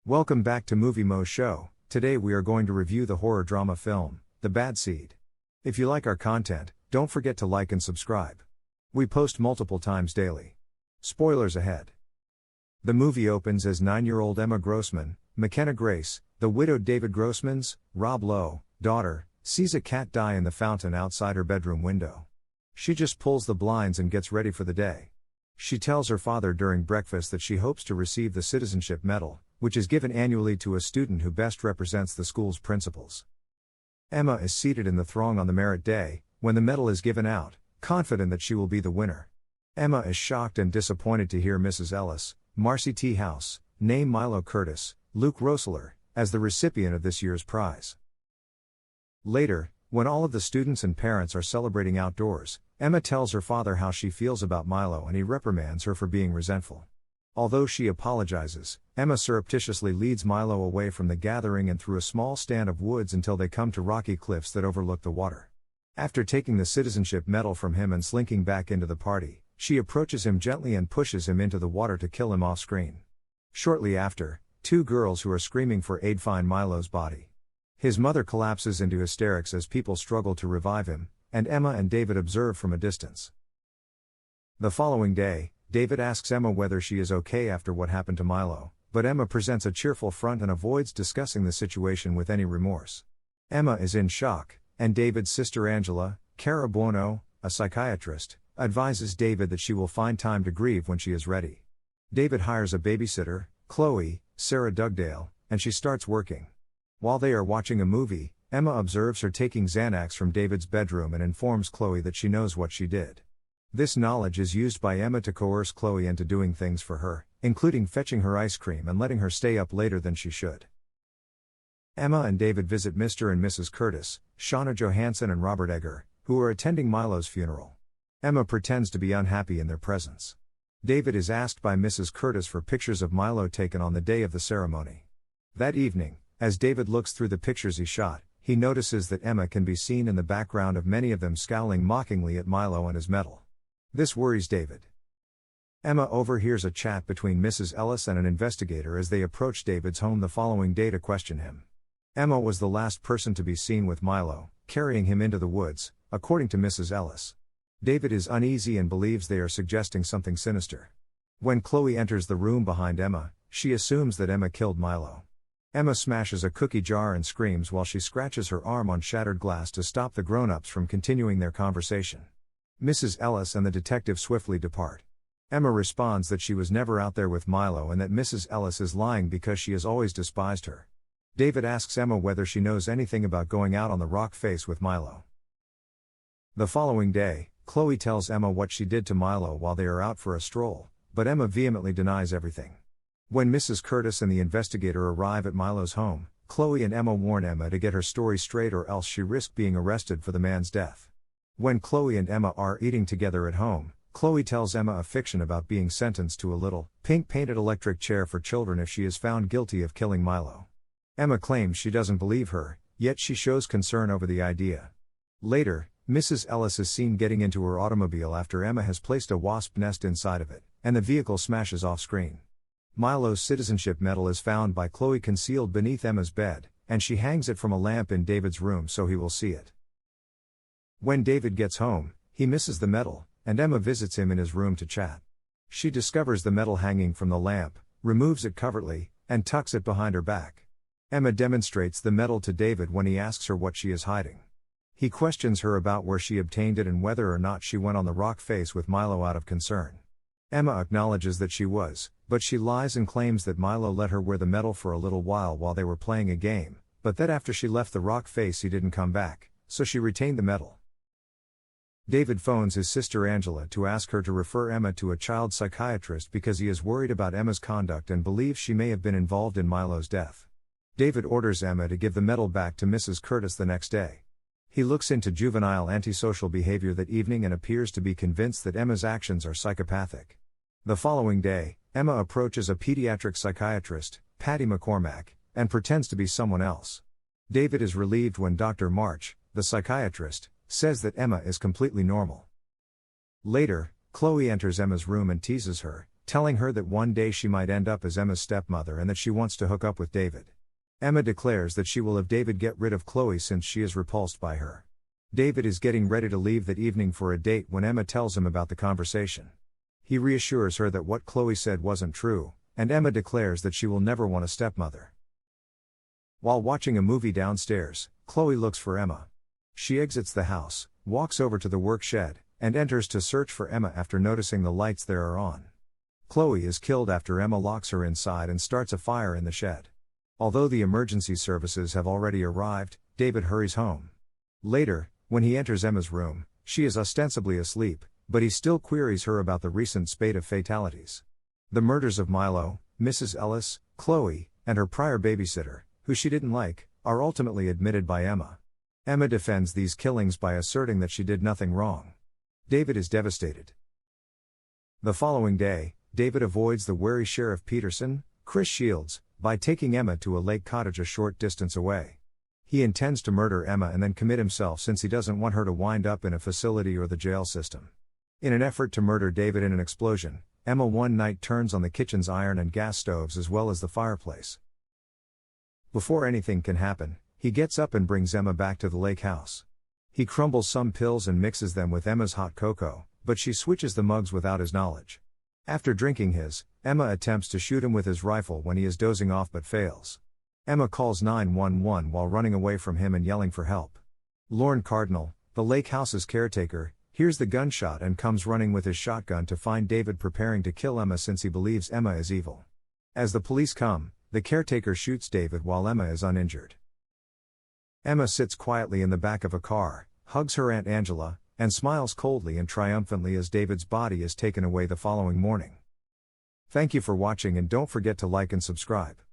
Welcome back to Movie Moshow. Today we are going to review the horror drama film, The Bad Seed. If you like our content, don't forget to like and subscribe. We post multiple times daily. Spoilers ahead. The movie opens as 9-year-old Emma Grossman, McKenna Grace, the widowed David Grossman's, Rob Lowe, daughter, sees a cat die in the fountain outside her bedroom window. She just pulls the blinds and gets ready for the day. She tells her father during breakfast that she hopes to receive the Citizenship Medal, which is given annually to a student who best represents the school's principles. Emma is seated in the throng on the merit day, when the medal is given out, confident that she will be the winner. Emma is shocked and disappointed to hear Mrs. Ellis, Marcy T. House, name Milo Curtis, Luke Rosler, as the recipient of this year's prize. Later, when all of the students and parents are celebrating outdoors, Emma tells her father how she feels about Milo and he reprimands her for being resentful. Although she apologizes, Emma surreptitiously leads Milo away from the gathering and through a small stand of woods until they come to rocky cliffs that overlook the water. After taking the citizenship medal from him and slinking back into the party, she approaches him gently and pushes him into the water to kill him off-screen. Shortly after, two girls who are screaming for aid find Milo's body. His mother collapses into hysterics as people struggle to revive him, and Emma and David observe from a distance. The following day, David asks Emma whether she is okay after what happened to Milo, but Emma presents a cheerful front and avoids discussing the situation with any remorse. Emma is in shock, and David's sister Angela, Cara Buono, a psychiatrist, advises David that she will find time to grieve when she is ready. David hires a babysitter, Chloe, Sarah Dugdale, and she starts working. While they are watching a movie, Emma observes her taking Xanax from David's bedroom and informs Chloe that she knows what she did. This knowledge is used by Emma to coerce Chloe into doing things for her, including fetching her ice cream and letting her stay up later than she should. Emma and David visit Mr. and Mrs. Curtis, Shauna Johansson and Robert Egger, who are attending Milo's funeral. Emma pretends to be unhappy in their presence. David is asked by Mrs. Curtis for pictures of Milo taken on the day of the ceremony. That evening, as David looks through the pictures he shot, he notices that Emma can be seen in the background of many of them scowling mockingly at Milo and his medal. This worries David. Emma overhears a chat between Mrs. Ellis and an investigator as they approach David's home the following day to question him. Emma was the last person to be seen with Milo, carrying him into the woods, according to Mrs. Ellis. David is uneasy and believes they are suggesting something sinister. When Chloe enters the room behind Emma, she assumes that Emma killed Milo. Emma smashes a cookie jar and screams while she scratches her arm on shattered glass to stop the grown-ups from continuing their conversation. Mrs. Ellis and the detective swiftly depart. Emma responds that she was never out there with Milo and that Mrs. Ellis is lying because she has always despised her. David asks Emma whether she knows anything about going out on the rock face with Milo. The following day, Chloe tells Emma what she did to Milo while they are out for a stroll, but Emma vehemently denies everything. When Mrs. Curtis and the investigator arrive at Milo's home, Chloe and Emma warn Emma to get her story straight or else she risks being arrested for the man's death. When Chloe and Emma are eating together at home, Chloe tells Emma a fiction about being sentenced to a little, pink-painted electric chair for children if she is found guilty of killing Milo. Emma claims she doesn't believe her, yet she shows concern over the idea. Later, Mrs. Ellis is seen getting into her automobile after Emma has placed a wasp nest inside of it, and the vehicle smashes off-screen. Milo's citizenship medal is found by Chloe concealed beneath Emma's bed, and she hangs it from a lamp in David's room so he will see it. When David gets home, he misses the medal, and Emma visits him in his room to chat. She discovers the medal hanging from the lamp, removes it covertly, and tucks it behind her back. Emma demonstrates the medal to David when he asks her what she is hiding. He questions her about where she obtained it and whether or not she went on the rock face with Milo out of concern. Emma acknowledges that she was, but she lies and claims that Milo let her wear the medal for a little while they were playing a game, but that after she left the rock face he didn't come back, so she retained the medal. David phones his sister Angela to ask her to refer Emma to a child psychiatrist because he is worried about Emma's conduct and believes she may have been involved in Milo's death. David orders Emma to give the medal back to Mrs. Curtis the next day. He looks into juvenile antisocial behavior that evening and appears to be convinced that Emma's actions are psychopathic. The following day, Emma approaches a pediatric psychiatrist, Patty McCormack, and pretends to be someone else. David is relieved when Dr. March, the psychiatrist, says that Emma is completely normal. Later, Chloe enters Emma's room and teases her, telling her that one day she might end up as Emma's stepmother and that she wants to hook up with David. Emma declares that she will have David get rid of Chloe since she is repulsed by her. David is getting ready to leave that evening for a date when Emma tells him about the conversation. He reassures her that what Chloe said wasn't true, and Emma declares that she will never want a stepmother. While watching a movie downstairs, Chloe looks for Emma. She exits the house, walks over to the work shed, and enters to search for Emma after noticing the lights there are on. Chloe is killed after Emma locks her inside and starts a fire in the shed. Although the emergency services have already arrived, David hurries home. Later, when he enters Emma's room, she is ostensibly asleep, but he still queries her about the recent spate of fatalities. The murders of Milo, Mrs. Ellis, Chloe, and her prior babysitter, who she didn't like, are ultimately admitted by Emma. Emma defends these killings by asserting that she did nothing wrong. David is devastated. The following day, David avoids the wary Sheriff Peterson, Chris Shields, by taking Emma to a lake cottage a short distance away. He intends to murder Emma and then commit himself since he doesn't want her to wind up in a facility or the jail system. In an effort to murder David in an explosion, Emma one night turns on the kitchen's iron and gas stoves as well as the fireplace. Before anything can happen, he gets up and brings Emma back to the lake house. He crumbles some pills and mixes them with Emma's hot cocoa, but she switches the mugs without his knowledge. After drinking his, Emma attempts to shoot him with his rifle when he is dozing off but fails. Emma calls 911 while running away from him and yelling for help. Lorne Cardinal, the lake house's caretaker, hears the gunshot and comes running with his shotgun to find David preparing to kill Emma since he believes Emma is evil. As the police come, the caretaker shoots David while Emma is uninjured. Emma sits quietly in the back of a car, hugs her Aunt Angela, and smiles coldly and triumphantly as David's body is taken away the following morning. Thank you for watching and don't forget to like and subscribe.